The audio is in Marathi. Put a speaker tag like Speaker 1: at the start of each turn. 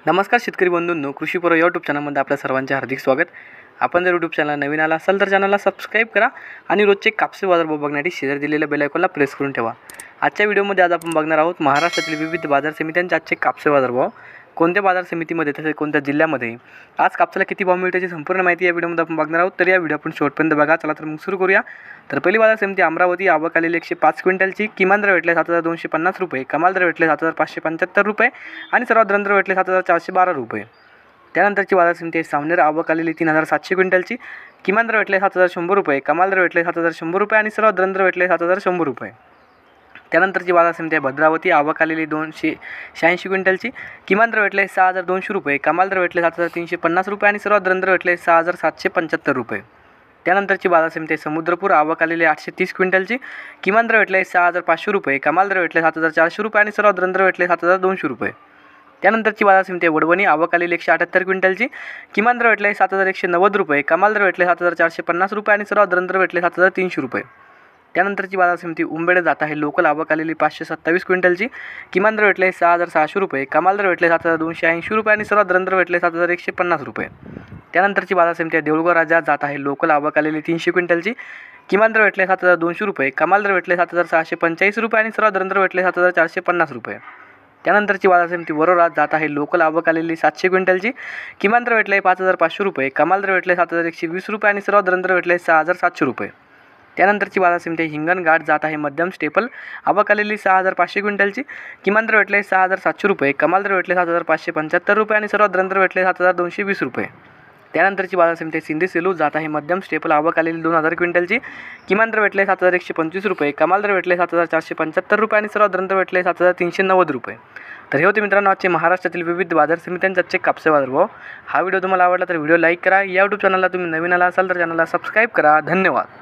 Speaker 1: नमस्कार शेतकरी बंधूंनो, कृषी पर्व यूट्यूब चॅनलमध्ये आपल्या सर्वांचे हार्दिक स्वागत. आपण जर यूट्यूब चॅनल नवीन आला असाल तर चॅनलला सबस्क्राईब करा आणि रोजचे कापसे बाजारभाव बघण्यासाठी शेजारी दिलेल्या बेल आयकॉनला प्रेस करून ठेवा. आजच्या व्हिडिओमध्ये आज आपण बघणार आहोत महाराष्ट्रातील विविध बाजार समित्यांचे आजचे कापसे बाजारभाव, कोणत्या बाजार समितीमध्ये तसेच कोणत्या जिल्ह्यामध्ये आज कापसाला किती भाव मिळते याची संपूर्ण माहिती या व्हिडिओमध्ये आपण बघणार आहोत. तर या व्हिडिओ आपण शेवटपर्यंत बघा. चला तर मग सुरू करूया. तर पहिली बाजार समिती अमरावती. आवक आलेली 105 क्विंटलची. किमान दर भेटले 7,250 रुपये, कमाल दर भेटले 7,575 रुपये आणि सर्वात दर भेटले 7,412 रुपये. त्यानंतरची बाजार समिती सावनेर. आवक आलेली 3,700 क्विंटलची. किमान दर भेटले 7,100 रुपये, कमाल दर भेटले 7,100 रुपये आणि सर्वात दर भेटले 7,100 रुपये. त्यानंतरची बाजार समिती आहे भद्रावती. आवक आलेली 286 क्विंटलची. किमान दर भेटले 6,200 रुपये, कमाल दर भेटले 7,350 रुपये आणि सर्वात दर भेटले 6,775 रुपये. त्यानंतरची बाजार समिती आहे समुद्रपूर. आवक आलेली 830 क्विंटलची. किमान दर भेटले 6,500 रुपये, कमाल दर भेटले 7,400 रुपये आणि सर्वात दर भेटले 7,200 रुपये. त्यानंतरची बाजार समिती आहे वडवणी. आवक आलेली 178 क्विंटलची. किमान दर भेटले 7,190 रुपये, कमाल दर भेटले 7,450 रुपये आणि सर्वात दर भेटले 7,300 रुपये. त्यानंतरची बाजार समिती उंबेड जात आहे लोकल. आवक आलेली 527 क्विंटलची. किमान दर भेटले 6,600 रुपये, कमाल दर भेटले 7,280 रुपये आणि सर्वात दर भेटले 7,150 रुपये. त्यानंतरची बाजार समिती आहे देऊळगाव राजा जात आहे लोकल. आवक आलेली 300 क्विंटलची. किमान दर भेटले 7,200 रुपये, कमाल दर भेटले 7,645 रुपये आणि सर्वात दर भेटले 7,450 रुपये. त्यानंतरची बाजार समिती वरोरा जात आहे लोकल. आवक आलेली 700 क्विंटलची. किमान दर भेटले 5,500 रुपये, कमाल दर भेटले 7,120 रुपये आणि सर्वात दर भेटले 6,700 रुपये. त्यानंतरची बाजार समिती हिंगणघाट जात आहे मध्यम स्टेपल. आवक आलेली 6,500 क्विंटलची. किमान दर भेटले 6,700 रुपये, कमाल दर भेटले 7,575 रुपये आणि सर्वात दर भेटले 7,220 रुपये. त्यानंतरची बाजार समिती सिंधी सेलू जात आहे मध्यम स्टेपल. आवक आलेली 2,000 क्विंटलची. किमान दर भेटले 7,125 रुपये, कमाल दर भेटले 7,475 रुपये आणि सर्वात दर भेटले 7,390 रुपये. तर हे होते मित्रांनो आजचे महाराष्ट्रातील विविध बाजार समित्यांचे आजचे कापसे बाजारभाव. हा व्हिडिओ तुम्हाला आवडला तर व्हिडिओ लाईक करा. या यूट्यूब चॅनलला तुम्ही नवीन आला असाल तर चॅनलला सबस्क्राईब करा. धन्यवाद.